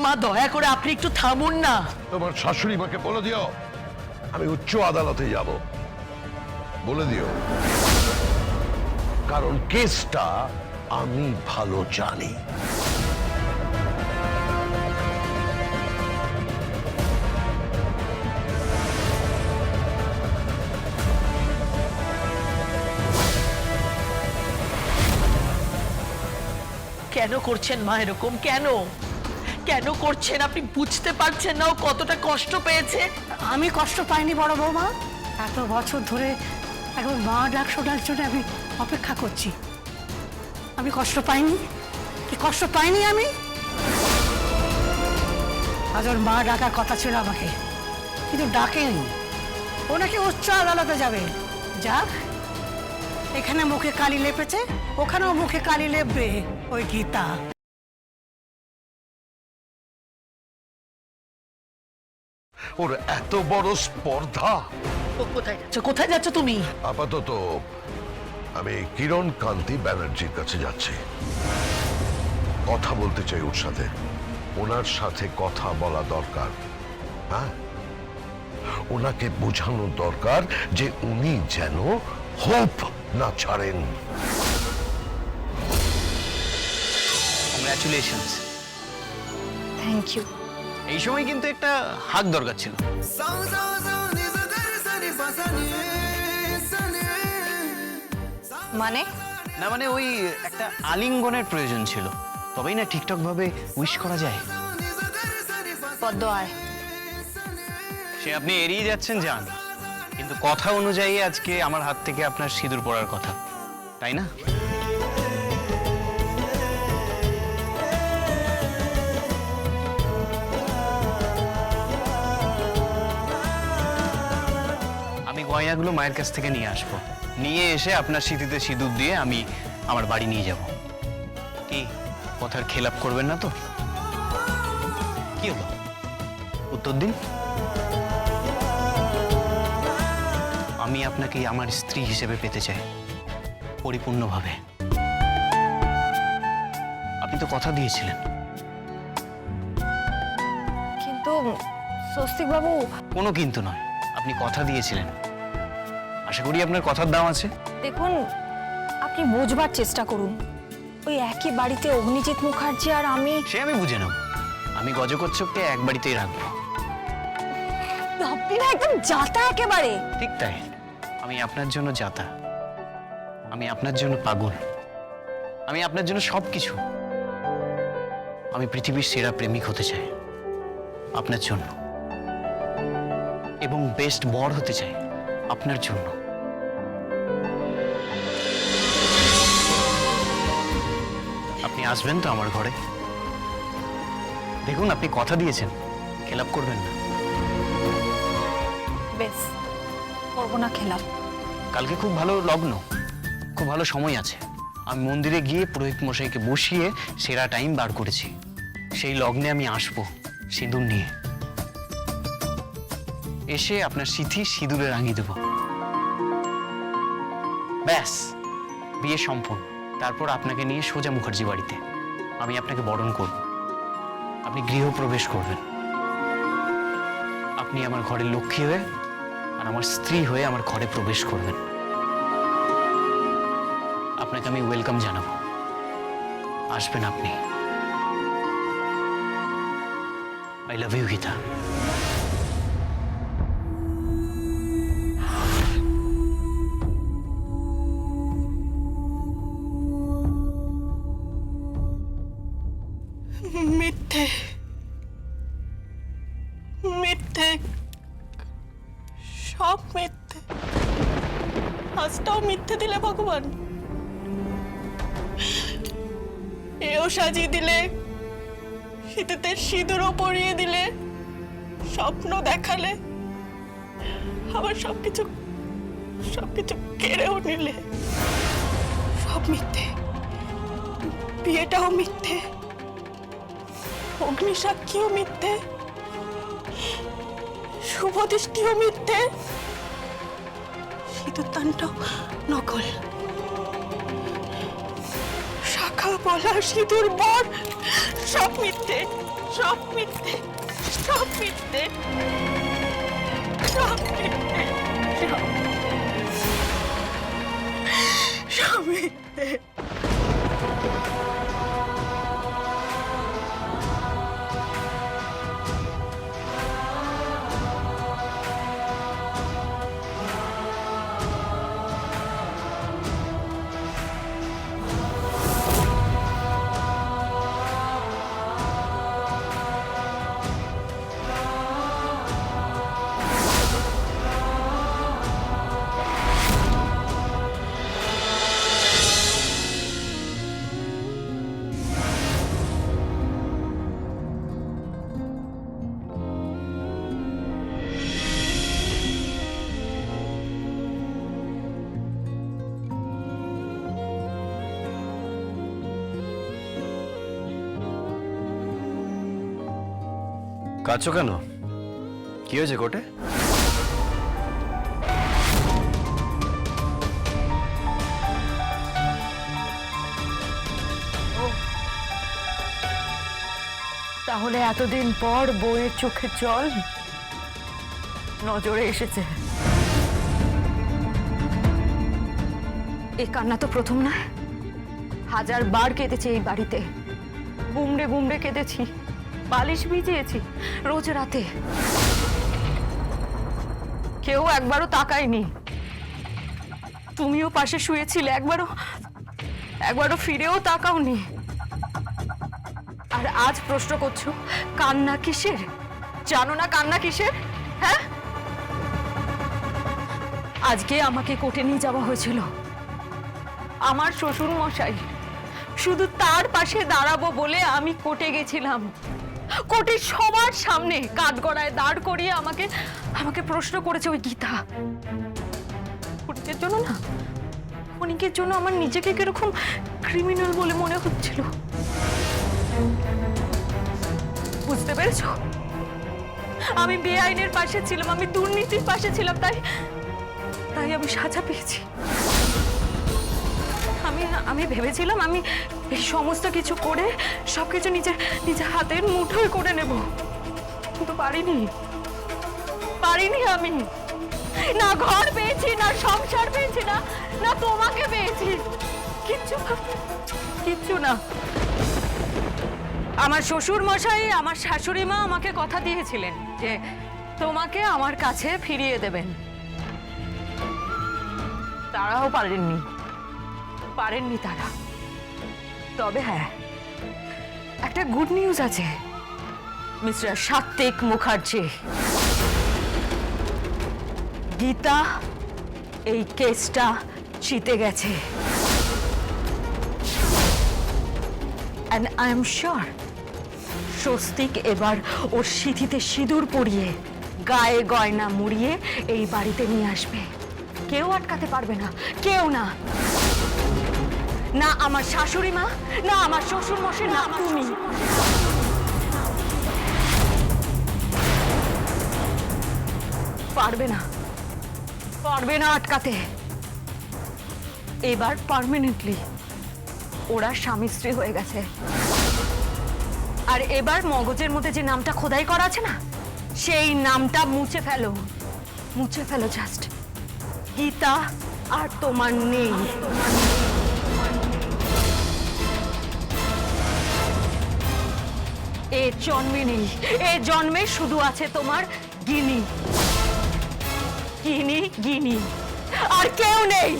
মা দয়া করে আপনি একটু থামুন না। তোমার শাশুড়ি মাকে বলে দিও আমি উচ্চ আদালতে যাব, বলে দিও, কারণ কেসটা আমি ভালো জানি। কেন করছেন মা এরকম? কেন কেন করছেন? আপনি বুঝতে পারছেন না ও কতটা কষ্ট পেয়েছে? আমি কষ্ট পাইনি বড় বৌমা, এত বছর ধরে একবার মা ডাক শোনার জন্য আমি অপেক্ষা করছি। আমি কষ্ট পাইনি? কি কষ্ট পাইনি আমি? আজ ওর মা ডাকার কথা ছিল আমাকে, কিন্তু ডাকেনি। ও নাকি উচ্চ আদালতে যাবে। যাক, এখানে মুখে কালি লেপেছে, ওখানেও মুখে কালি লেপবে ওই গীতা। ওর এত বড় স্পর্ধা। কোথায় যাচ্ছ তুমি? আপাতত আমি কিরণ কান্তি ব্যানার্জির কাছে যাচ্ছি, কথা বলতে চাই ওর সাথে। ওনার সাথে কথা বলা দরকার। হ্যাঁ, ওনাকে বোঝানো দরকার যে উনি যেন হোপ না ছাড়েন। কংগ্রাচুলেশনস। Thank you. এই সময় কিন্তু একটা হাক দরকার ছিল। মানে? না মানে ওই একটা আলিঙ্গনের প্রয়োজন ছিল, তবেই না ঠিকঠাক ভাবে উইশ করা যায়। পদ্ম আয়। সে আপনি এড়িয়ে যাচ্ছেন জান, কিন্তু কথা অনুযায়ী আজকে আমার হাত থেকে আপনার সিঁদুর পড়ার কথা, তাই না? আমি গয়নাগুলো মায়ের কাছ থেকে নিয়ে আসবো, নিয়ে এসে আপনার স্মৃতিতে সিঁদুর দিয়ে আমি আমার বাড়ি নিয়ে যাব। কি কথার খেলাপ করবেন না তো? কি হলো, উত্তর দিন। আমি আপনাকে আমার স্ত্রী হিসেবে পেতে চাই, পরিপূর্ণভাবে। আপনি তো কথা দিয়েছিলেন। কিন্তু স্বস্তিক বাবু। কোনো কিন্তু নয়, আপনি কথা দিয়েছিলেন। আশা করি আপনার কথার দাম আছে। দেখুন, আপনি বুঝবার চেষ্টা করুন। ওই একই বাড়িতে অগ্নিজিৎ মুখার্জি আর আমি। সে আমি বুঝে নেব। আমি গজকচ্ছপকে এক বাড়িতেই রাখবো। আপনি না একদম জাতা একেবারে। ঠিক তাই, আমি আপনার জন্য জাতা, আমি আপনার জন্য পাগল, আমি আপনার জন্য সবকিছু। আমি পৃথিবীর সেরা প্রেমিক হতে চাই আপনার জন্য, এবং বেস্ট বর হতে চাই আপনার জন্য। আপনি আসবেন তো আমার ঘরে? দেখুন, আপনি কথা দিয়েছেন, খেলাপ করবেন না। বেশ, করবো না খেলাপ। কালকে খুব ভালো লগ্ন, খুব ভালো সময় আছে। আমি মন্দিরে গিয়ে পুরোহিত মশাইকে বসিয়ে সেরা টাইম বার করেছি। সেই লগ্নে আমি আসবো সিঁদুর নিয়ে, এসে আপনার সিঁথি সিঁদুরে রাঙিয়ে দেব। ব্যাস, বিয়ে সম্পূর্ণ। তারপর আপনাকে নিয়ে সোজা মুখার্জি বাড়িতে আমি আপনাকে বরণ করব। আপনি গৃহপ্রবেশ করবেন। আপনি আমার ঘরের লক্ষ্মী হয়ে আর আমার স্ত্রী হয়ে আমার ঘরে প্রবেশ করবেন। আপনাকে আমি ওয়েলকাম জানাবো, আসবেন আপনি। I love you Geeta. মিথ্যে, মিথ্যে, সব মিথ্যে। আজটাও মিথ্যে দিলে ভগবান। এও সাজিয়ে দিলে, শীতেতে সিঁদুরও পরিয়ে দিলে, স্বপ্ন দেখালে, আবার সবকিছু কেড়েও নিলে। সব মিথ্যে, বিয়েটাও মিথ্যে, অগ্নিসাক্ষীও মিথ্যে, শুভদৃষ্টিও মিথ্যে, সিঁদুরদানটাও নকল। শাখা পলা সিঁদুর বর সব মিথ্যে। সব মিথ্যে, সব মিথ্যে, সব মিথ্যে, সব মিথ্যে। কাঁদছো কেন? কি হয়েছে কোর্টে? তাহলে এতদিন পর বউয়ের চোখের জল নজরে এসেছে। এই কান্না তো প্রথম নয়, 1000 বার কেঁদেছি এই বাড়িতে, গুমড়ে গুমড়ে কেঁদেছি, বালিশ ভিজিয়েছি রোজ রাতে, কেউ একবারও তাকায়নি। তুমিও পাশে শুয়েছিলে, একবারও ফিরেও তাকাওনি। আর আজ প্রশ্ন করছো কান্না কিসের? জানো না কান্না কিসের? হ্যাঁ, আজকে আমাকে কোর্টে নিয়ে যাওয়া হয়েছিল। আমার শ্বশুর মশাই, শুধু তার পাশে দাঁড়াবো বলে আমি কোর্টে গেছিলাম। কোর্টে সবার সামনে কাঠগড়ায় দাঁড় করিয়ে আমাকে প্রশ্ন করেছে ওই গীতা। ক্ষণিকের জন্য না, ক্ষণিকের জন্য আমার নিজেকে কিরকম ক্রিমিনাল বলে মনে হচ্ছিল। বুঝতে পেরেছো? আমি বেআইনের পাশে ছিলাম, আমি দুর্নীতির পাশে ছিলাম, তাই আমি সাজা পেয়েছি। আমি ভেবেছিলাম আমি এই সমস্ত কিছু করে সবকিছু নিজের হাতের মুঠোয় করে নেব, কিন্তু পারিনি আমি। না ঘর পেয়েছি, না সংসার পেয়েছি, না তোমাকে পেয়েছি, কিচ্ছু না। আমার শ্বশুর মশাই, আমার শাশুড়ি মা আমাকে কথা দিয়েছিলেন যে তোমাকে আমার কাছে ফিরিয়ে দেবেন। তারাও পারেননি তারা। তবে হ্যাঁ, একটা গুড নিউজ আছে মিস্টার সাত্বিক মুখার্জি। গীতা এই কেসটা জিতে গেছে। And I am sure Swastik এবার ওর সিঁথিতে সিঁদুর পরিয়ে, গায়ে গয়না মুড়িয়ে এই বাড়িতে নিয়ে আসবে। কেউ আটকাতে পারবে না, কেউ না। না আমার শাশুড়ি মা, না আমার শ্বশুর মশাই, না তুমি। পারবে না আটকাতে। এবার পার্মানেন্টলি ওরা স্বামী স্ত্রী হয়ে গেছে। আর এবার মগজের মধ্যে যে নামটা খোদাই করা আছে না, সেই নামটা মুছে ফেলো জাস্ট। গীতা আর তোমার নেই। এ জন্মে নেই, এ জন্মে শুধু আছে তোমার গিনি, আর কেউ নেই।